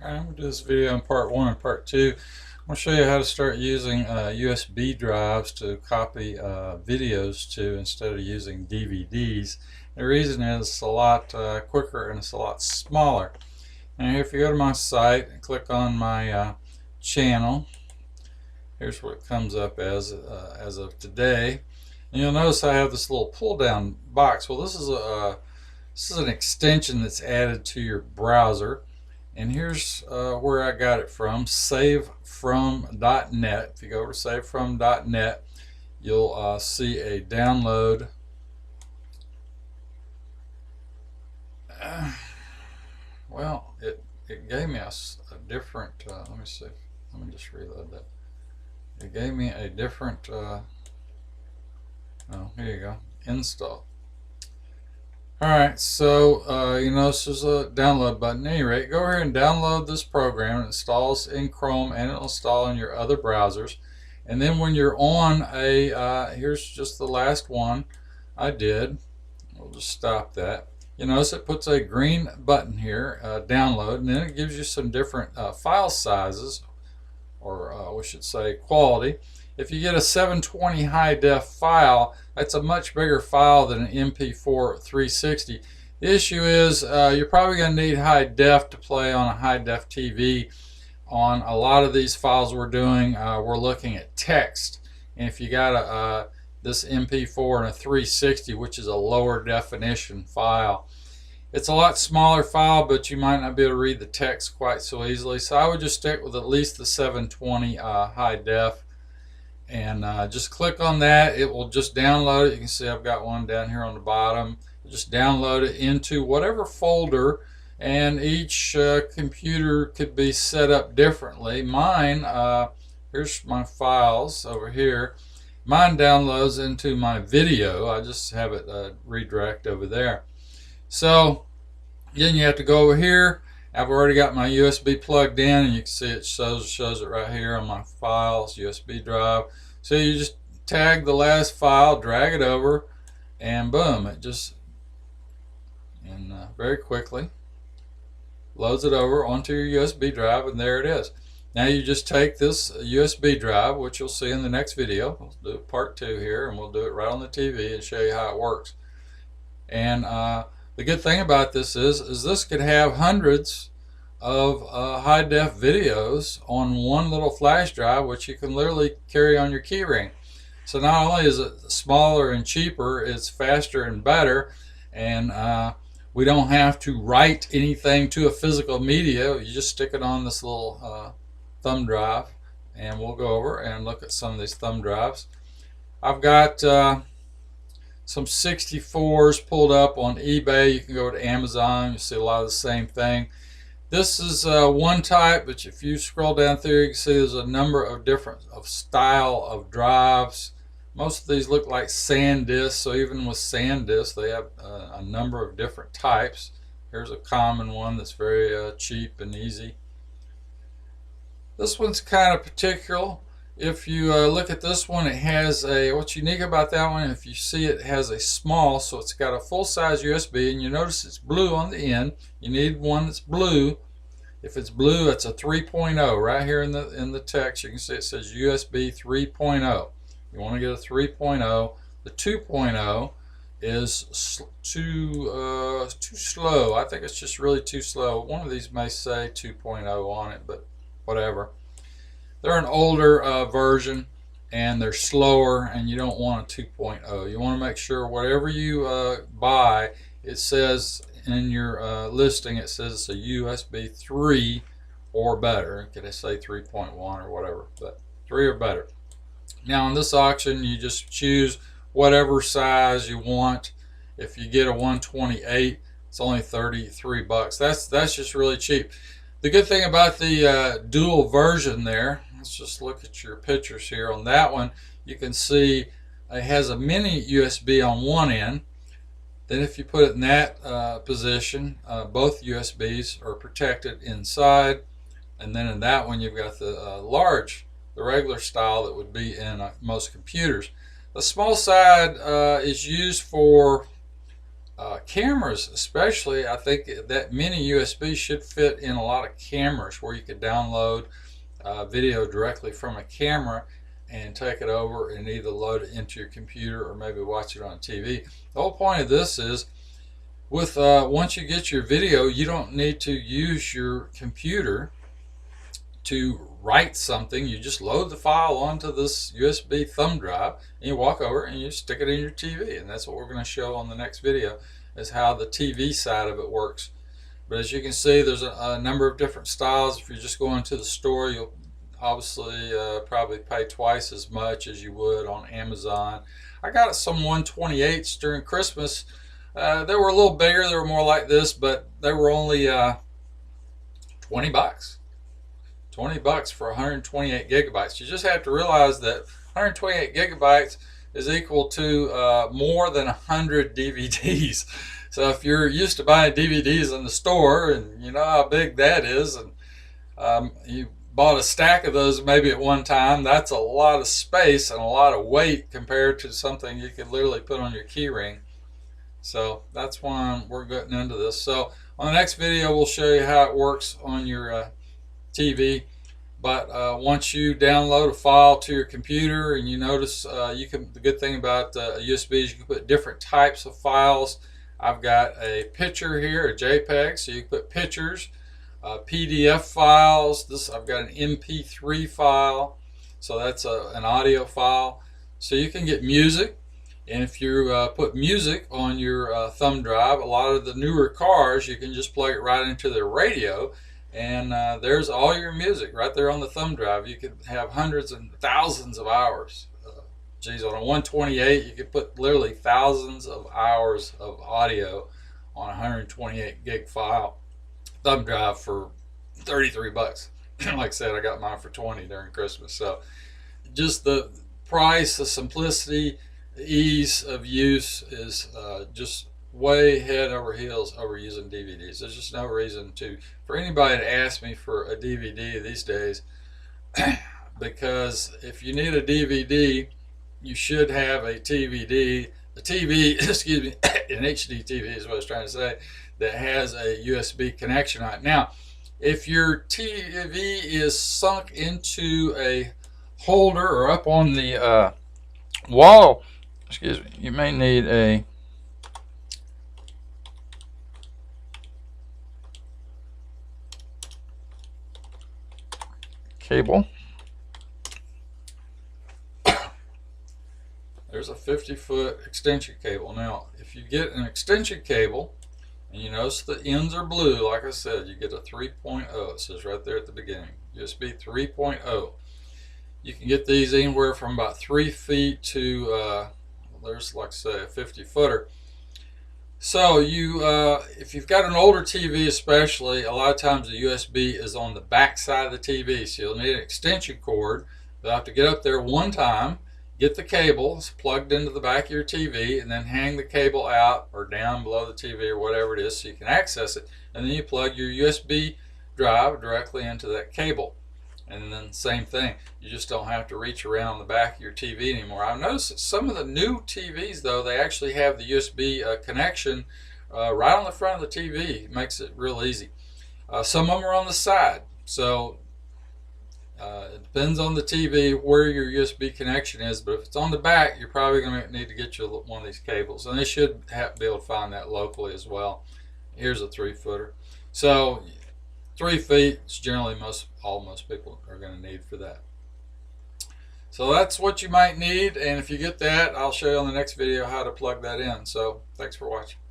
Alright, I'm going to do this video in part 1 and part 2. I'm going to show you how to start using USB drives to copy videos to instead of using DVDs. The reason is it's a lot quicker and it's a lot smaller. And if you go to my site and click on my channel, here's what it comes up as of today. And you'll notice I have this little pull down box. Well, this is an extension that's added to your browser. And here's where I got it from, savefrom.net. If you go over to savefrom.net, you'll see a download. Well, it gave me a different, let me see, let me just reload that. It gave me a different, oh, here you go, install. Alright, so you notice there's a download button. At any rate, go ahead and download this program. It installs in Chrome and it'll install in your other browsers. And then when you're on here's just the last one I did. We'll just stop that. You notice it puts a green button here, download, and then it gives you some different file sizes, or we should say quality. If you get a 720 high def file, that's a much bigger file than an MP4 360. The issue is you're probably going to need high def to play on a high def TV. On a lot of these files we're doing, we're looking at text. And if you got this MP4 and a 360, which is a lower definition file, it's a lot smaller file, but you might not be able to read the text quite so easily. So I would just stick with at least the 720 high def. And just click on that. It will just download it. You can see I've got one down here on the bottom. Just download it into whatever folder, and each computer could be set up differently. Mine, here's my files over here. Mine downloads into my video. I just have it redirect over there. So then you have to go over here. I've already got my USB plugged in, and you can see it shows it right here on my files, USB drive. So you just tag the last file, drag it over, and boom, it just very quickly loads it over onto your USB drive, and there it is. Now you just take this USB drive, which you'll see in the next video. We'll do part 2 here, and we'll do it right on the TV and show you how it works. And the good thing about this is this could have hundreds of high def videos on one little flash drive, which you can literally carry on your keyring. So not only is it smaller and cheaper, it's faster and better, and we don't have to write anything to a physical media. You just stick it on this little thumb drive, and we'll go over and look at some of these thumb drives. I've got some 64s pulled up on eBay. You can go to Amazon, you see a lot of the same thing. This is one type, but if you scroll down through, you can see there's a number of different style of drives. Most of these look like SanDisk, so even with SanDisk, they have a number of different types. Here's a common one that's very cheap and easy. This one's kind of particular. If you look at this one, it has what's unique about that one, if you see it has a small, so it's got a full-size USB, and you notice it's blue on the end. You need one that's blue. If it's blue, it's a 3.0. Right here in the text, you can see it says USB 3.0. You want to get a 3.0. The 2.0 is too slow. I think it's just really too slow. One of these may say 2.0 on it, but whatever. They're an older version, and they're slower, and you don't want a 2.0. You want to make sure whatever you buy, it says in your listing, it says it's a USB 3 or better. Could I say 3.1 or whatever, but 3 or better. Now in this auction, you just choose whatever size you want. If you get a 128, it's only 33 bucks. That's just really cheap. The good thing about the dual version there, let's just look at your pictures here. On that one, you can see it has a mini USB on one end. Then if you put it in that position, both USBs are protected inside. And then in that one, you've got the the regular style that would be in most computers. The small side is used for Cameras, especially, I think that mini USB should fit in a lot of cameras where you could download video directly from a camera and take it over and either load it into your computer or maybe watch it on TV. The whole point of this is, with once you get your video, you don't need to use your computer to write something. You just load the file onto this USB thumb drive and you walk over and you stick it in your TV, and that's what we're going to show on the next video, is how the TV side of it works. But as you can see, there's a number of different styles. If you're just going to the store, you'll obviously probably pay twice as much as you would on Amazon. I got some 128s during Christmas. They were a little bigger, they were more like this, but they were only 20 bucks. 20 bucks for 128 gigabytes. You just have to realize that 128 gigabytes is equal to more than 100 DVDs. So if you're used to buying DVDs in the store, and you know how big that is, and you bought a stack of those maybe at one time, that's a lot of space and a lot of weight compared to something you could literally put on your key ring. So that's why we're getting into this. So on the next video, we'll show you how it works on your TV. But once you download a file to your computer, and you notice the good thing about USB is you can put different types of files. I've got a picture here, a JPEG, so you can put pictures, PDF files. I've got an mp3 file, so that's an audio file. So you can get music, and if you put music on your thumb drive, a lot of the newer cars, you can just plug it right into their radio, and there's all your music right there on the thumb drive. You could have hundreds and thousands of hours. Geez, on a 128, you could put literally thousands of hours of audio on a 128 gig file thumb drive for 33 bucks. Like I said, I got mine for 20 during Christmas. So just the price, the simplicity, the ease of use is just way head over heels over using DVDs. There's just no reason for anybody to ask me for a DVD these days, because if you need a DVD, you should have a TVD. The TV, excuse me, an HDTV is what I was trying to say, that has a USB connection on it. Now, if your TV is sunk into a holder or up on the wall, excuse me, you may need a cable. There's a 50-foot extension cable. Now, if you get an extension cable, and you notice the ends are blue, like I said, you get a 3.0. It says right there at the beginning, USB 3.0. You can get these anywhere from about 3 feet to, there's, like I say, a 50-footer. So if you've got an older TV especially, a lot of times the USB is on the back side of the TV, so you'll need an extension cord. You'll have to get up there one time, get the cable plugged into the back of your TV, and then hang the cable out or down below the TV or whatever it is so you can access it, and then you plug your USB drive directly into that cable. And then same thing, you just don't have to reach around the back of your TV anymore. I've noticed that some of the new TVs, though, they actually have the USB connection right on the front of the TV. It makes it real easy. Some of them are on the side, so it depends on the TV where your USB connection is, but if it's on the back, you're probably going to need to get you one of these cables, and they should be able to find that locally as well. Here's a 3-footer. So 3 feet is generally most people are going to need for that. So that's what you might need, and if you get that, I'll show you on the next video how to plug that in. So thanks for watching.